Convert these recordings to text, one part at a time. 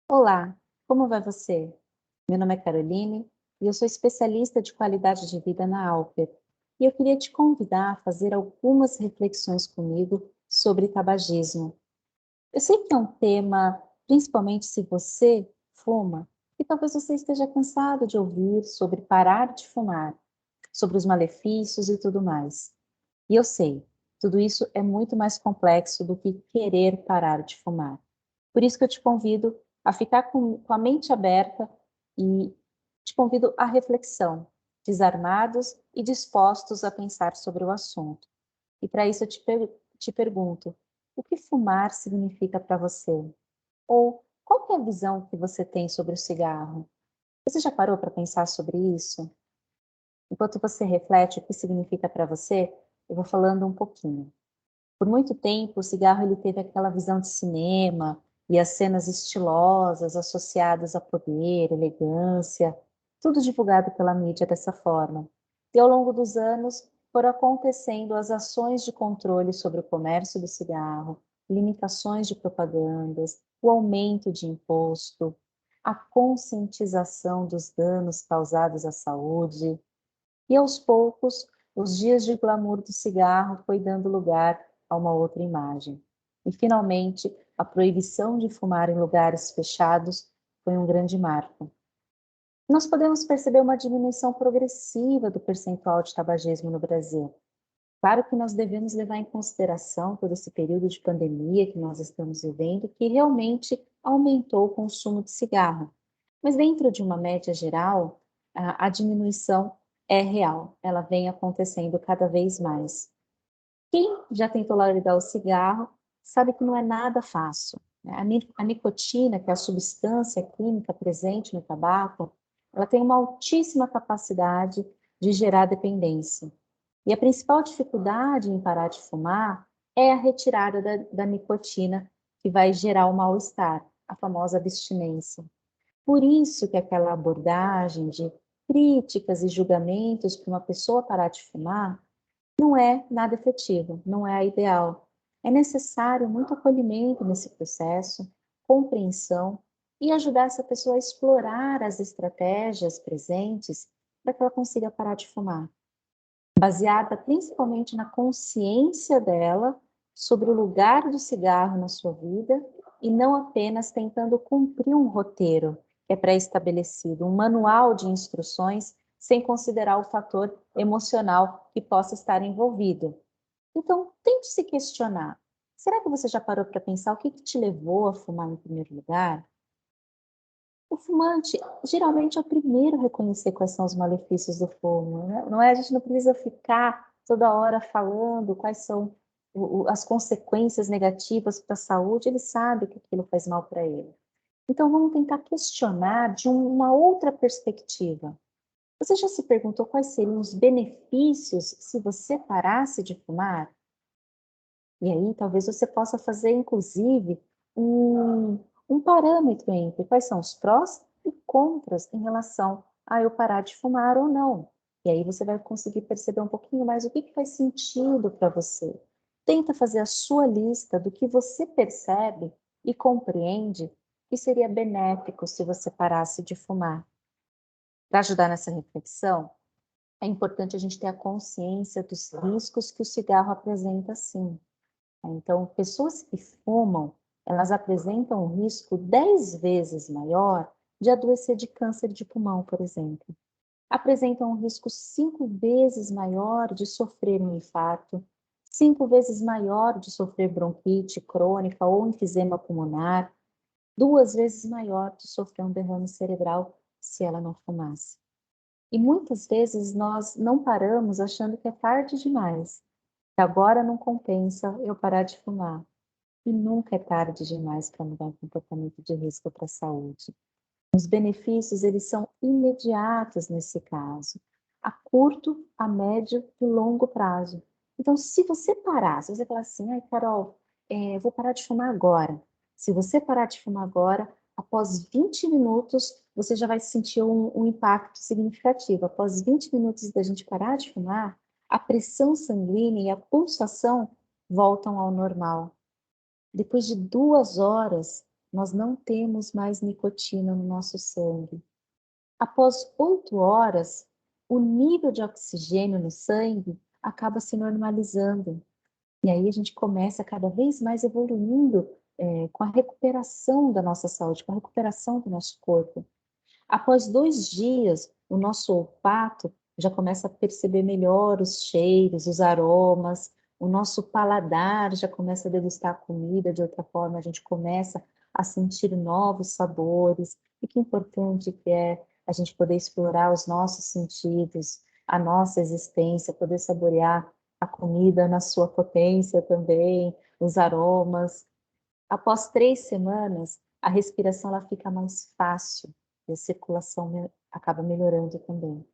Olá, como vai você? Meu nome é Caroline e eu sou especialista de qualidade de vida na Alper. E eu queria te convidar a fazer algumas reflexões comigo sobre tabagismo. Eu sei que é um tema, principalmente se você fuma, e talvez você esteja cansado de ouvir sobre parar de fumar, sobre os malefícios e tudo mais. E eu sei, tudo isso é muito mais complexo do que querer parar de fumar. Por isso que eu te convido a ficar com a mente aberta e te convido à reflexão, desarmados e dispostos a pensar sobre o assunto. E para isso eu te pergunto, o que fumar significa para você? Ou qual que é a visão que você tem sobre o cigarro? Você já parou para pensar sobre isso? Enquanto você reflete o que significa para você, eu vou falando um pouquinho. Por muito tempo, o cigarro ele teve aquela visão de cinema e as cenas estilosas associadas a poder, elegância, tudo divulgado pela mídia dessa forma. E ao longo dos anos foram acontecendo as ações de controle sobre o comércio do cigarro, limitações de propagandas, o aumento de imposto, a conscientização dos danos causados à saúde, e aos poucos, os dias de glamour do cigarro foi dando lugar a uma outra imagem. E finalmente, a proibição de fumar em lugares fechados foi um grande marco. Nós podemos perceber uma diminuição progressiva do percentual de tabagismo no Brasil. Claro que nós devemos levar em consideração todo esse período de pandemia que nós estamos vivendo, que realmente aumentou o consumo de cigarro. Mas dentro de uma média geral, a diminuição é real, ela vem acontecendo cada vez mais. Quem já tentou largar o cigarro sabe que não é nada fácil, né? A nicotina, que é a substância química presente no tabaco, ela tem uma altíssima capacidade de gerar dependência. E a principal dificuldade em parar de fumar é a retirada da nicotina, que vai gerar o mal-estar, a famosa abstinência. Por isso que aquela abordagem de críticas e julgamentos para uma pessoa parar de fumar não é nada efetivo, não é a ideal. É necessário muito acolhimento nesse processo, compreensão e ajudar essa pessoa a explorar as estratégias presentes para que ela consiga parar de fumar, baseada principalmente na consciência dela sobre o lugar do cigarro na sua vida e não apenas tentando cumprir um roteiro que é pré-estabelecido, um manual de instruções, sem considerar o fator emocional que possa estar envolvido. Então, tente se questionar. Será que você já parou para pensar o que te levou a fumar em primeiro lugar? O fumante geralmente é o primeiro a reconhecer quais são os malefícios do fumo, né? Não é, a gente não precisa ficar toda hora falando quais são as consequências negativas para a saúde, ele sabe que aquilo faz mal para ele. Então vamos tentar questionar de uma outra perspectiva. Você já se perguntou quais seriam os benefícios se você parasse de fumar? E aí talvez você possa fazer, inclusive, um parâmetro entre quais são os prós e contras em relação a eu parar de fumar ou não. E aí você vai conseguir perceber um pouquinho mais o que faz sentido para você. Tenta fazer a sua lista do que você percebe e compreende que seria benéfico se você parasse de fumar. Para ajudar nessa reflexão, é importante a gente ter a consciência dos riscos que o cigarro apresenta, sim. Então, pessoas que fumam, elas apresentam um risco 10 vezes maior de adoecer de câncer de pulmão, por exemplo. Apresentam um risco 5 vezes maior de sofrer um infarto, 5 vezes maior de sofrer bronquite crônica ou enfisema pulmonar, 2 vezes maior de sofrer um derrame cerebral se ela não fumasse. E muitas vezes nós não paramos achando que é tarde demais, que agora não compensa eu parar de fumar. E nunca é tarde demais para mudar um comportamento de risco para a saúde. Os benefícios, eles são imediatos nesse caso, a curto, a médio e longo prazo. Então, se você parar, se você falar assim, ai, Carol, vou parar de fumar agora. Se você parar de fumar agora, após 20 minutos, você já vai sentir um impacto significativo. Após 20 minutos da gente parar de fumar, a pressão sanguínea e a pulsação voltam ao normal. Depois de 2 horas, nós não temos mais nicotina no nosso sangue. Após 8 horas, o nível de oxigênio no sangue acaba se normalizando. E aí a gente começa cada vez mais evoluindo, com a recuperação da nossa saúde, com a recuperação do nosso corpo. Após 2 dias, o nosso olfato já começa a perceber melhor os cheiros, os aromas, o nosso paladar já começa a degustar a comida de outra forma, a gente começa a sentir novos sabores. E que importante que é a gente poder explorar os nossos sentidos, a nossa existência, poder saborear a comida na sua potência também, os aromas. Após 3 semanas, a respiração ela fica mais fácil e a circulação acaba melhorando também.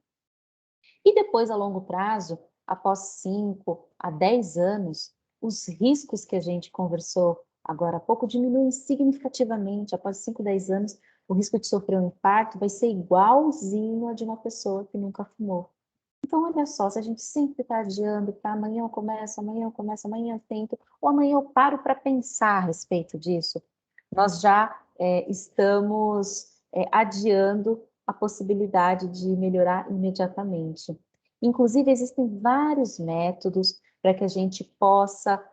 E depois, a longo prazo, após 5 a 10 anos, os riscos que a gente conversou agora há pouco diminuem significativamente. Após 5, 10 anos, o risco de sofrer um infarto vai ser igualzinho a de uma pessoa que nunca fumou. Então, olha só, se a gente sempre está adiando para amanhã eu começo, amanhã eu começo, amanhã eu tento, ou amanhã eu paro para pensar a respeito disso, nós já estamos adiando a possibilidade de melhorar imediatamente. Inclusive, existem vários métodos para que a gente possa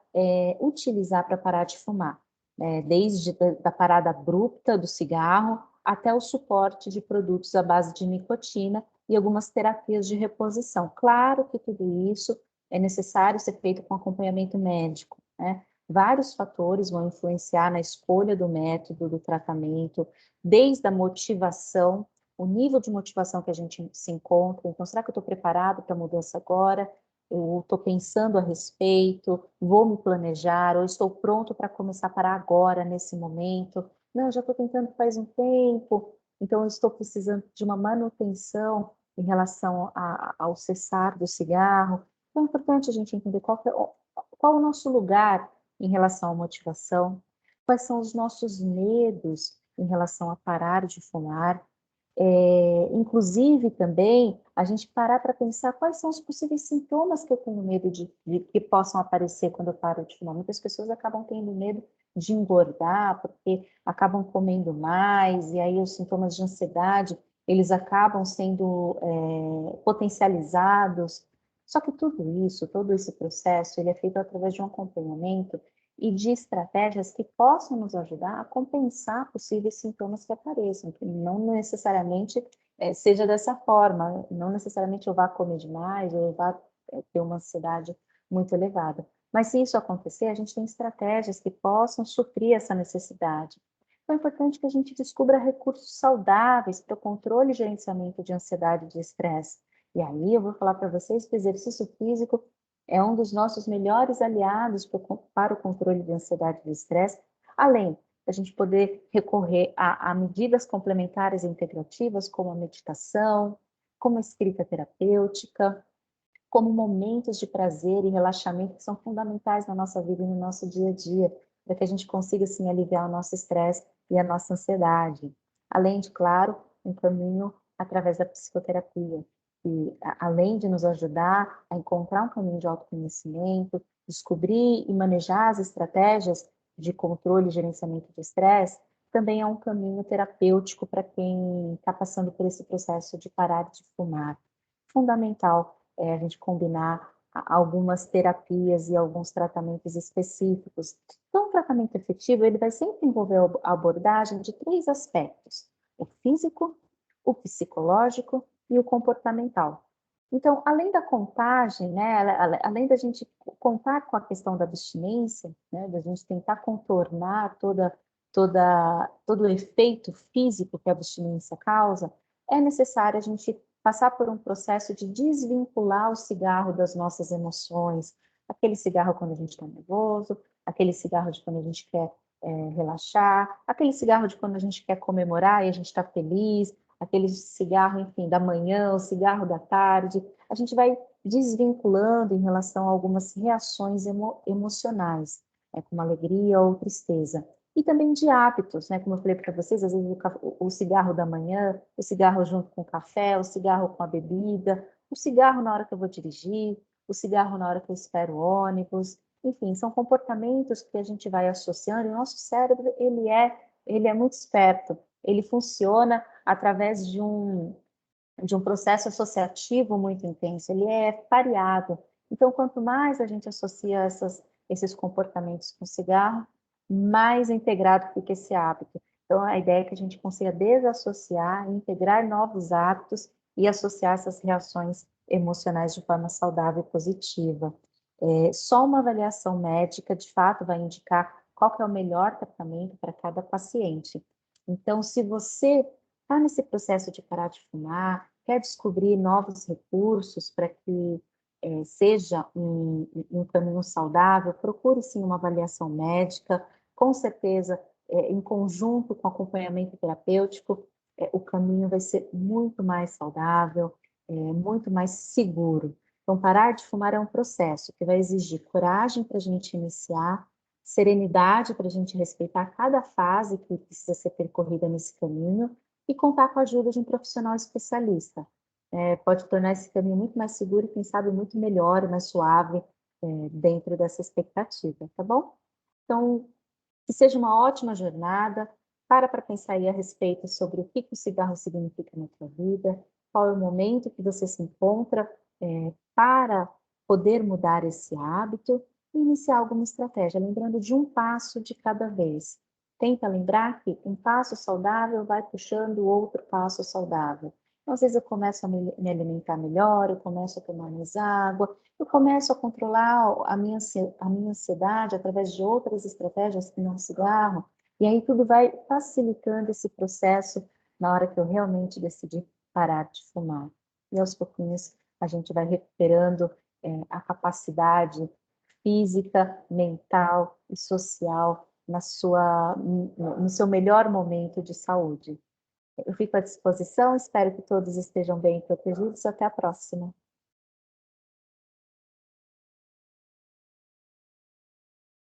utilizar para parar de fumar, né? Desde da parada abrupta do cigarro até o suporte de produtos à base de nicotina e algumas terapias de reposição. Claro que tudo isso é necessário ser feito com acompanhamento médico, né? Vários fatores vão influenciar na escolha do método, do tratamento, desde a motivação, o nível de motivação que a gente se encontra. Então, será que eu estou preparado para a mudança agora? Eu estou pensando a respeito, vou me planejar, ou estou pronto para começar a parar agora, nesse momento? Não, eu já estou tentando faz um tempo, então eu estou precisando de uma manutenção em relação ao cessar do cigarro. Então é importante a gente entender qual o nosso lugar em relação à motivação, quais são os nossos medos em relação a parar de fumar. Inclusive também a gente parar para pensar quais são os possíveis sintomas que eu tenho medo de que possam aparecer quando eu paro de fumar. Muitas pessoas acabam tendo medo de engordar porque acabam comendo mais e aí os sintomas de ansiedade eles acabam sendo potencializados. Só que tudo isso, todo esse processo, ele é feito através de um acompanhamento e de estratégias que possam nos ajudar a compensar possíveis sintomas que apareçam, que não necessariamente seja dessa forma, não necessariamente eu vá comer demais ou eu vá ter uma ansiedade muito elevada. Mas se isso acontecer, a gente tem estratégias que possam suprir essa necessidade. Então é importante que a gente descubra recursos saudáveis para o controle e gerenciamento de ansiedade e de estresse. E aí eu vou falar para vocês que o exercício físico é um dos nossos melhores aliados para o controle de ansiedade e de estresse, além da gente poder recorrer a medidas complementares e integrativas, como a meditação, como a escrita terapêutica, como momentos de prazer e relaxamento que são fundamentais na nossa vida e no nosso dia a dia, para que a gente consiga, assim, aliviar o nosso estresse e a nossa ansiedade. Além de, claro, um caminho através da psicoterapia, que além de nos ajudar a encontrar um caminho de autoconhecimento, descobrir e manejar as estratégias de controle e gerenciamento de estresse, também é um caminho terapêutico para quem está passando por esse processo de parar de fumar. Fundamental a gente combinar algumas terapias e alguns tratamentos específicos. Então, o tratamento efetivo, ele vai sempre envolver a abordagem de 3 aspectos: o físico, o psicológico e o comportamental. Então, além da contagem, né, além da gente contar com a questão da abstinência, né, da gente tentar contornar todo o efeito físico que a abstinência causa, é necessário a gente passar por um processo de desvincular o cigarro das nossas emoções. Aquele cigarro quando a gente está nervoso, aquele cigarro de quando a gente quer relaxar, aquele cigarro de quando a gente quer comemorar e a gente está feliz, aquele cigarro, enfim, da manhã, o cigarro da tarde. A gente vai desvinculando em relação a algumas reações emocionais, como alegria ou tristeza. E também de hábitos, né? Como eu falei para vocês, às vezes o cigarro da manhã, o cigarro junto com o café, o cigarro com a bebida, o cigarro na hora que eu vou dirigir, o cigarro na hora que eu espero o ônibus. Enfim, são comportamentos que a gente vai associando e o nosso cérebro, ele é ele é muito esperto. Ele funciona através de um processo associativo muito intenso, ele é pareado. Então, quanto mais a gente associa esses comportamentos com o cigarro, mais integrado fica esse hábito. Então, a ideia é que a gente consiga desassociar, integrar novos hábitos e associar essas reações emocionais de forma saudável e positiva. Só uma avaliação médica, de fato, vai indicar qual que é o melhor tratamento para cada paciente. Então, se você está nesse processo de parar de fumar, quer descobrir novos recursos para que seja um caminho saudável, procure sim uma avaliação médica, com certeza, em conjunto com acompanhamento terapêutico, o caminho vai ser muito mais saudável, muito mais seguro. Então, parar de fumar é um processo que vai exigir coragem para a gente iniciar, serenidade para a gente respeitar cada fase que precisa ser percorrida nesse caminho e contar com a ajuda de um profissional especialista. Pode tornar esse caminho muito mais seguro e, quem sabe, muito melhor e mais suave dentro dessa expectativa, tá bom? Então, que seja uma ótima jornada. Para pensar aí a respeito sobre o que o cigarro significa na tua vida, qual é o momento que você se encontra para poder mudar esse hábito e iniciar alguma estratégia, lembrando de um passo de cada vez. Tenta lembrar que um passo saudável vai puxando outro passo saudável. Então, às vezes eu começo a me alimentar melhor, eu começo a tomar mais água, eu começo a controlar a minha ansiedade através de outras estratégias que não o cigarro, e aí tudo vai facilitando esse processo na hora que eu realmente decidi parar de fumar. E aos pouquinhos a gente vai recuperando a capacidade física, mental e social no seu melhor momento de saúde. Eu fico à disposição, espero que todos estejam bem protegidos. Até a próxima.